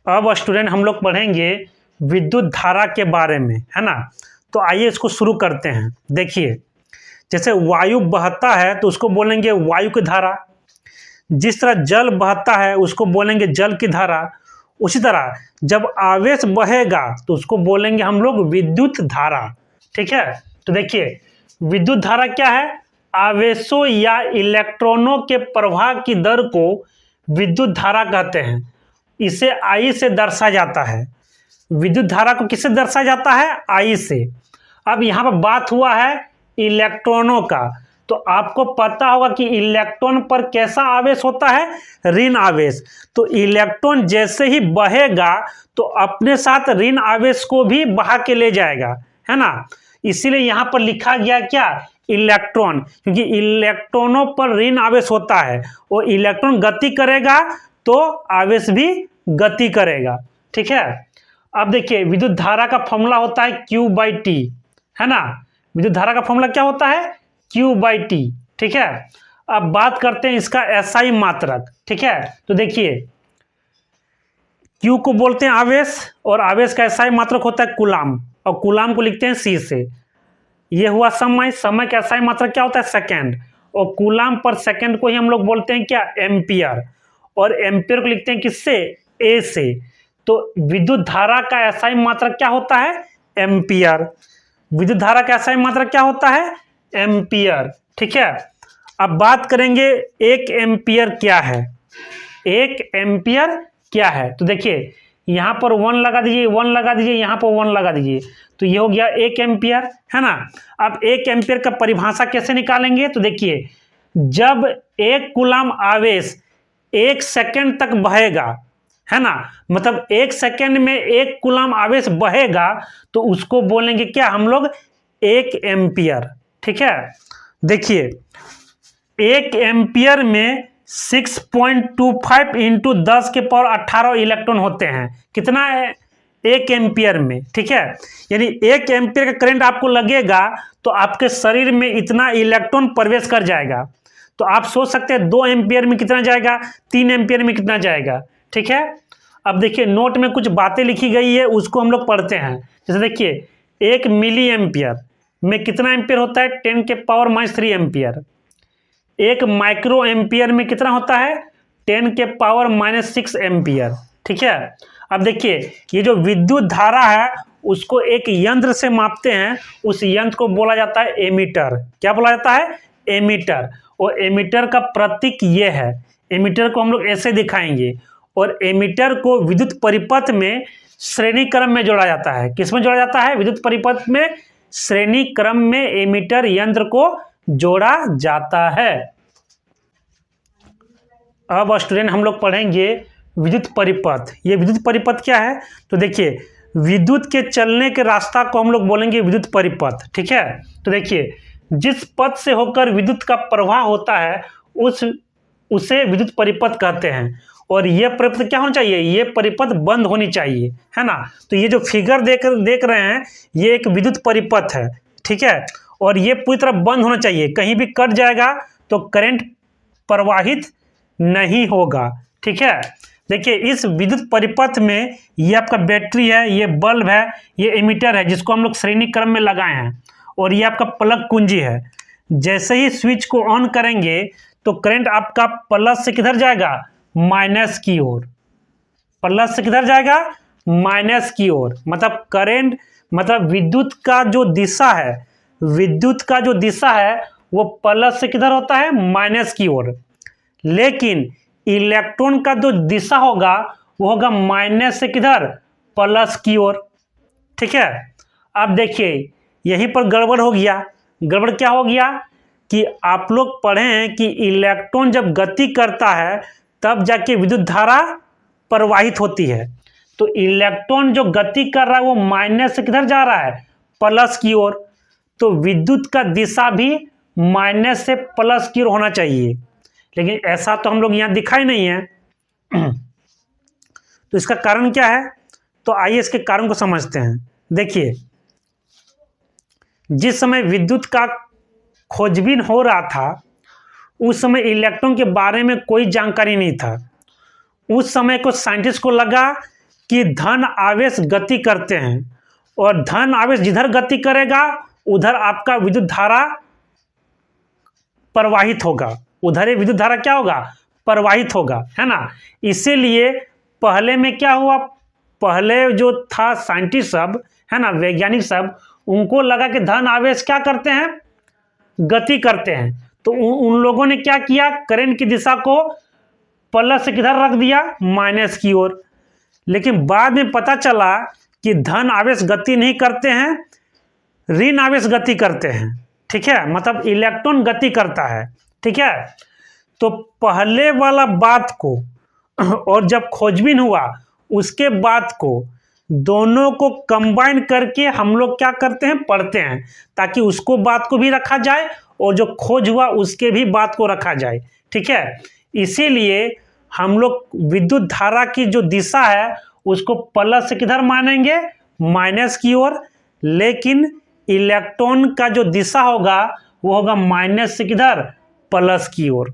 अब स्टूडेंट हम लोग पढ़ेंगे विद्युत धारा के बारे में, है ना। तो आइए इसको शुरू करते हैं। देखिए, जैसे वायु बहता है तो उसको बोलेंगे वायु की धारा, जिस तरह जल बहता है उसको बोलेंगे जल की धारा। उसी तरह जब आवेश बहेगा तो उसको बोलेंगे हम लोग विद्युत धारा। ठीक है, तो देखिए विद्युत धारा क्या है? आवेशों या इलेक्ट्रॉनों के प्रवाह की दर को विद्युत धारा कहते हैं। इसे आई से दर्शाया जाता है। विद्युत धारा को किससे दर्शाया जाता है? आई से। अब यहाँ पर बात हुआ है इलेक्ट्रॉनों का, तो आपको पता होगा कि इलेक्ट्रॉन पर कैसा आवेश होता है? ऋण आवेश। तो इलेक्ट्रॉन जैसे ही बहेगा तो अपने साथ ऋण आवेश को भी बहा के ले जाएगा, है ना। इसीलिए यहाँ पर लिखा गया क्या? इलेक्ट्रॉन, क्योंकि इलेक्ट्रॉनों पर ऋण आवेश होता है और इलेक्ट्रॉन गति करेगा तो आवेश भी गति करेगा। ठीक है, अब देखिए विद्युत धारा का फॉर्मूला होता है Q/T, है ना। विद्युत धारा का फॉर्मूला क्या होता है? Q/T। ठीक है, अब बात करते हैं इसका SI मात्रक। ठीक है, तो देखिए Q को बोलते हैं आवेश और आवेश का SI मात्रक होता है कूलाम, और कूलाम को लिखते हैं C से। ये हुआ समय, समय का SI मात्रक क्या होता है? सेकेंड, और कूलाम पर सेकेंड को ही हम लोग बोलते हैं क्या? एम्पियर, और एम्पियर को लिखते हैं किससे? A से। तो विद्युत धारा का SI मात्रक क्या होता है? एम्पियर। विद्युत धारा का SI मात्रक क्या होता है? एम्पियर। ठीक है, अब बात करेंगे एक एम्पियर क्या है। एक एम्पियर क्या है? तो देखिए यहाँ पर 1 लगा दीजिए, 1 लगा दीजिए, यहाँ पर 1 लगा दीजिए, तो ये हो गया एक एम्पियर, है ना। अब एक एम्पियर का परिभाषा कैसे निकालेंगे? तो देखिए जब एक कूलाम आवेश 1 सेकेंड तक बहेगा, है ना, मतलब 1 सेकेंड में 1 कूलाम आवेश बहेगा तो उसको बोलेंगे क्या हम लोग? 1 एम्पियर। ठीक है, देखिए 1 एम्पियर में 6.25 इंटू 10 के पावर 18 इलेक्ट्रॉन होते हैं। कितना है? 1 एम्पियर में। ठीक है, यानी 1 एम्पियर का करंट आपको लगेगा तो आपके शरीर में इतना इलेक्ट्रॉन प्रवेश कर जाएगा। तो आप सोच सकते हैं 2 एम्पियर में कितना जाएगा, 3 एम्पियर में कितना जाएगा। ठीक है, अब देखिए नोट में कुछ बातें लिखी गई है, उसको हम लोग पढ़ते हैं। जैसे देखिए 1 मिली एम्पियर में कितना एम्पियर होता है? 10 के पावर -3 एम्पियर। 1 माइक्रो एम्पियर में कितना होता है? 10 के पावर -6 एम्पियर। ठीक है, अब देखिए ये जो विद्युत धारा है उसको एक यंत्र से मापते हैं, उस यंत्र को बोला जाता है एमीटर। क्या बोला जाता है? एमीटर। और एमीटर का प्रतीक ये है। एमीटर को हम लोग ऐसे दिखाएंगे, और एमीटर को विद्युत परिपथ में श्रेणी क्रम में जोड़ा जाता है। किस में जोड़ा जाता है? विद्युत परिपथ में श्रेणी क्रम में एमीटर यंत्र को जोड़ा जाता है। अब स्टूडेंट हम लोग पढ़ेंगे विद्युत परिपथ। ये विद्युत परिपथ क्या है? तो देखिए विद्युत के चलने के रास्ता को हम लोग बोलेंगे विद्युत परिपथ। ठीक है, तो देखिए जिस पथ से होकर विद्युत का प्रवाह होता है उसे विद्युत परिपथ कहते हैं। और ये परिपथ क्या होना चाहिए? ये परिपथ बंद होनी चाहिए, है ना। तो ये जो फिगर देख रहे हैं ये एक विद्युत परिपथ है। ठीक है, और ये पूरी तरह बंद होना चाहिए, कहीं भी कट जाएगा तो करंट प्रवाहित नहीं होगा। ठीक है, देखिए इस विद्युत परिपथ में ये आपका बैटरी है, ये बल्ब है, ये एमीटर है जिसको हम लोग श्रेणी क्रम में लगाए हैं, और ये आपका प्लग कुंजी है। जैसे ही स्विच को ऑन करेंगे तो करंट आपका प्लस से किधर जाएगा? माइनस की ओर। प्लस से किधर जाएगा? माइनस की ओर। मतलब करंट, मतलब विद्युत का जो दिशा है, विद्युत का जो दिशा है वो प्लस से किधर होता है? माइनस की ओर। लेकिन इलेक्ट्रॉन का जो दिशा होगा वो होगा माइनस से किधर? प्लस की ओर। ठीक है, अब देखिए यहीं पर गड़बड़ हो गया। गड़बड़ क्या हो गया कि आप लोग पढ़े हैं कि इलेक्ट्रॉन जब गति करता है तब जाके विद्युत धारा प्रवाहित होती है। तो इलेक्ट्रॉन जो गति कर रहा है वो माइनस से किधर जा रहा है? प्लस की ओर। तो विद्युत का दिशा भी माइनस से प्लस की ओर होना चाहिए, लेकिन ऐसा तो हम लोग यहाँ दिखाई नहीं है। तो इसका कारण क्या है? तो आइए इसके कारण को समझते हैं। देखिए जिस समय विद्युत का खोजबीन हो रहा था उस समय इलेक्ट्रॉन के बारे में कोई जानकारी नहीं था। उस समय को साइंटिस्ट को लगा कि धन आवेश गति करते हैं और धन आवेश जिधर गति करेगा उधर आपका विद्युत धारा प्रवाहित होगा, उधर ही विद्युत धारा क्या होगा, प्रवाहित होगा, है ना। इसीलिए पहले में क्या हुआ, पहले जो था साइंटिस्ट सब, है ना, वैज्ञानिक सब, उनको लगा कि धन आवेश क्या करते हैं, गति करते हैं, तो उन लोगों ने क्या किया, करंट की दिशा को प्लस से किधर रख दिया, माइनस की ओर। लेकिन बाद में पता चला कि धन आवेश गति नहीं करते हैं, ऋण आवेश गति करते हैं, ठीक है, मतलब इलेक्ट्रॉन गति करता है, ठीक है। तो पहले वाला बात को और जब खोजबीन हुआ उसके बाद को, दोनों को कंबाइन करके हम लोग क्या करते हैं, पढ़ते हैं, ताकि उसको बात को भी रखा जाए और जो खोज हुआ उसके भी बात को रखा जाए, ठीक है। इसीलिए हम लोग विद्युत धारा की जो दिशा है उसको प्लस से किधर मानेंगे, माइनस की ओर, लेकिन इलेक्ट्रॉन का जो दिशा होगा वो होगा माइनस से किधर, प्लस की ओर।